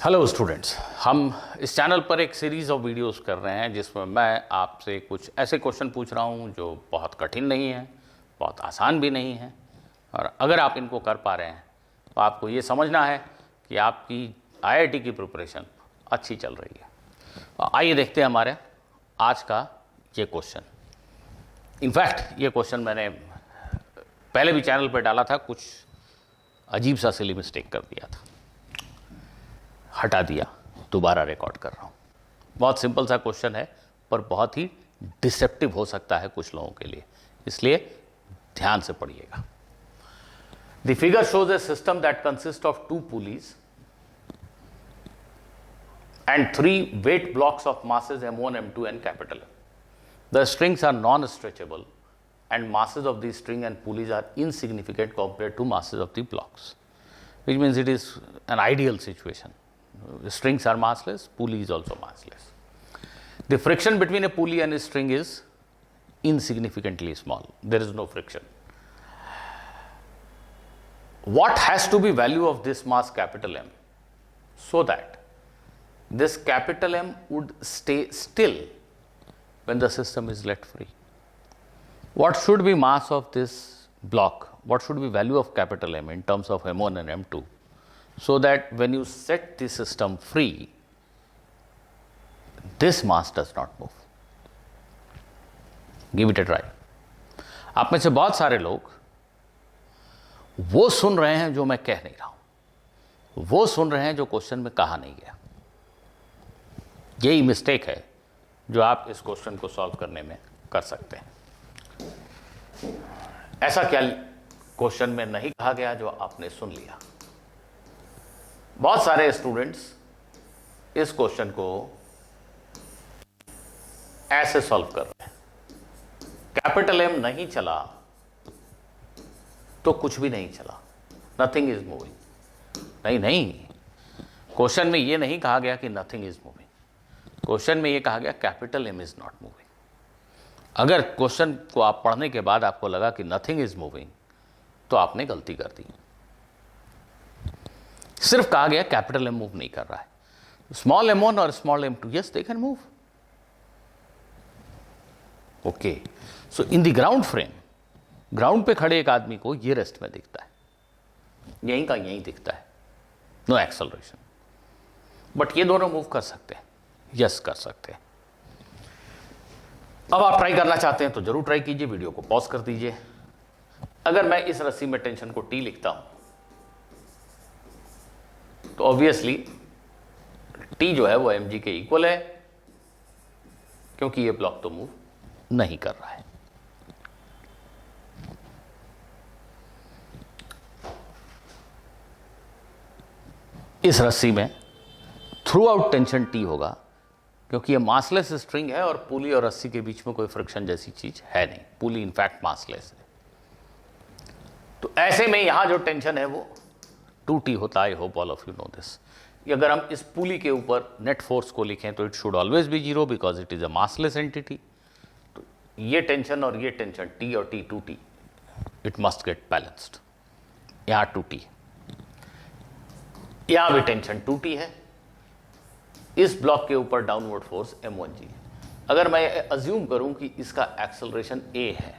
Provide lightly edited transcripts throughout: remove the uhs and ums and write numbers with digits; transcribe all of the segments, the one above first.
Hello students, हम इस channel पर एक सीरीज़ ऑफ वीडियोस कर रहे हैं जिसमें मैं आपसे कुछ ऐसे क्वेश्चन पूछ रहा हूं जो बहुत कठिन नहीं है, बहुत आसान भी नहीं है, और अगर आप इनको कर पा रहे हैं तो आपको ये समझना है कि आपकी आईआईटी की प्रिपरेशन अच्छी चल रही है। आइए देखते हैं हमारे आज का ये क्वेश्चन। इनफैक्ट ये क्वेश्चन मैंने पहले भी चैनल पर डाला था, कुछ अजीब सा सिली मिस्टेक कर दिया था, हटा दिया, दोबारा रिकॉर्ड कर रहा हूं। बहुत सिंपल सा क्वेश्चन है पर बहुत ही डिसेप्टिव हो सकता है कुछ लोगों के लिए, इसलिए ध्यान से पढ़िएगा। The figure shows A system that consist of 2 pulleys and 3 weight blocks of masses m1, m2 and capital M. The strings are non-stretchable and masses of the string and pulleys are insignificant compared to masses of the blocks, which means it is an ideal situation. The strings are massless, pulley is also massless. The friction between a pulley and a string is insignificantly small. There is no friction. What has to be value of this mass capital M so that this capital M would stay still when the system is let free? What should be mass of this block? What should be value of capital M in terms of M1 and M2? So that when you set the system free, this mass does not move. Give it a try. आप में से बहुत सारे लोग वो सुन रहे हैं जो मैं कह नहीं रहा हूं, वो सुन रहे हैं जो क्वेश्चन में कहा नहीं गया। यही मिस्टेक है जो आप इस क्वेश्चन को सॉल्व करने में कर सकते हैं। ऐसा क्या क्वेश्चन में नहीं कहा गया जो आपने सुन लिया? बहुत सारे स्टूडेंट्स इस क्वेश्चन को ऐसे सॉल्व कर रहे हैं, कैपिटल एम नहीं चला तो कुछ भी नहीं चला, नथिंग इज मूविंग। नहीं, क्वेश्चन में यह नहीं कहा गया कि नथिंग इज मूविंग, क्वेश्चन में यह कहा गया capital M is not moving. अगर क्वेश्चन को आप पढ़ने के बाद आपको लगा कि नथिंग इज मूविंग तो आपने गलती कर दी। सिर्फ कहा गया कैपिटल एम मूव नहीं कर रहा है। स्मॉल m1 और small m2, yes they can move. Okay, so in the ground frame, ground पे खड़े एक आदमी को ये रेस्ट में दिखता है, यहीं का यहीं दिखता है, नो एक्सेलरेशन, बट ये दोनों मूव कर सकते हैं, यस कर सकते हैं। अब आप ट्राई करना चाहते हैं तो जरूर ट्राई कीजिए, वीडियो को पॉज कर दीजिए। अगर मैं इस रस्सी में टेंशन को T लिखता हूं तो ऑब्वियसली T जो है वो mg के इक्वल है, क्योंकि ये ब्लॉक तो मूव नहीं कर रहा है। इस रस्सी में थ्रू आउट टेंशन T होगा, क्योंकि ये मासलेस स्ट्रिंग है और पुली और रस्सी के बीच में कोई फ्रिक्शन जैसी चीज है नहीं, पुली इनफैक्ट मासलेस है। तो ऐसे में यहां जो टेंशन है वो 2T होता है। I hope all of you know this. अगर हम इस पुली के ऊपर नेट फोर्स को लिखें तो it should always be 0 because it is a massless entity. तो ये टेंशन और ये टेंशन T और T 2T, it must get balanced. यहां 2T, यहां भी टेंशन 2T है, इस ब्लॉक के ऊपर डाउनवर्ड फोर्स m1g। अगर मैं अज्यूम करूं कि इसका एक्सेलरेशन a है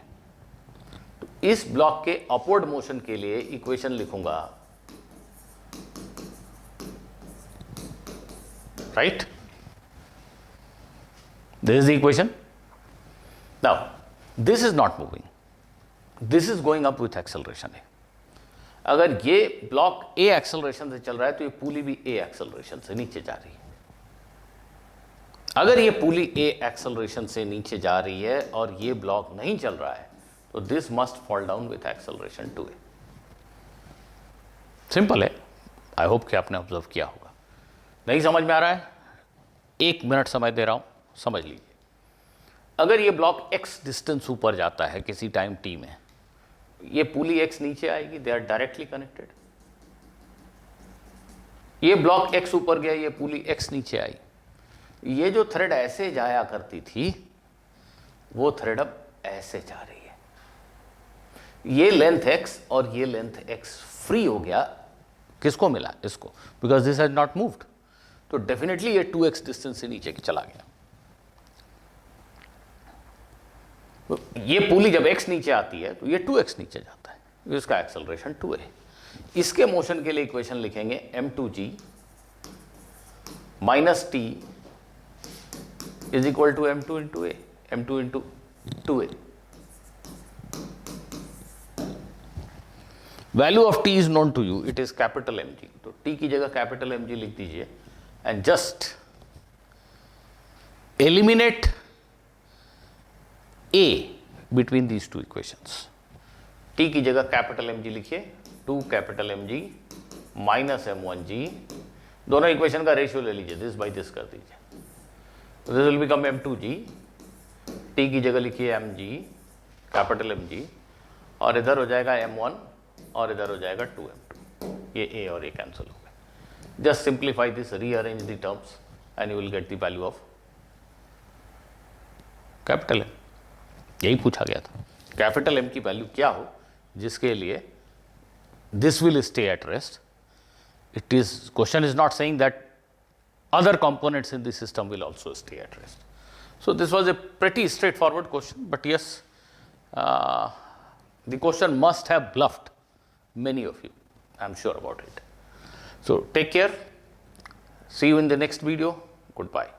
तो इस ब्लॉक के अपवर्ड मोशन के लिए इक्वेशन लिखूंगा, right? This is the equation. Now, this is not moving. This is going up with acceleration A. अगर ये ब्लॉक A एक्सेलरेशन से चल रहा है तो ये पुली भी A एक्सेलरेशन से नीचे जा रही है। अगर ये पुली A एक्सेलरेशन से नीचे जा रही है और ये ब्लॉक नहीं चल रहा है तो this must fall down with acceleration to A। Simple है, आई होप कि आपने ऑब्जर्व किया होगा। नहीं समझ में आ रहा है? 1 मिनट समय दे रहा हूं, समझ लीजिए। अगर ये ब्लॉक x डिस्टेंस ऊपर जाता है किसी टाइम t में, ये पुली x नीचे आएगी, दे आर डायरेक्टली कनेक्टेड। ये ब्लॉक x ऊपर गया, ये पुली x नीचे आई। ये जो थ्रेड ऐसे जाया करती थी वो थ्रेड अब ऐसे जा रही है। ये लेंथ x और ये लेंथ x फ्री हो गया, किसको मिला? इसको, because this has not moved. तो डेफिनेटली ये 2x डिस्टेंस से नीचे चला गया। तो ये पुली जब x नीचे आती है तो ये 2x नीचे जाता है, इसका एक्सेलरेशन 2a। इसके मोशन के लिए इक्वेशन लिखेंगे m2g minus t is equal to m2 into a, m2 into 2a। Value of t is known to you, it is capital mg। तो t की जगह कैपिटल mg लिख दीजिए and just eliminate a between these two equations. t की जगह capital mg लिखिए, 2 capital mg minus m1g, दोनों equation का रेशियो ले लीजिए, दिस बाई दिस कर दीजिए, this will become m2g। t की जगह लिखिए mg कैपिटल mg, और इधर हो जाएगा m1 और इधर हो जाएगा 2m2, ये a और a कैंसिल हो गए। Just simplify this, rearrange the terms and you will get the value of capital M। यही पूछा गया था, कैपिटल M की वैल्यू क्या हो जिसके लिए this will stay at rest. It is, question is not saying that other components in the system will also stay at rest. So this was a pretty straightforward question, but yes, the question must have bluffed many of you, I'm sure about it. So take care, see you in the next video, goodbye.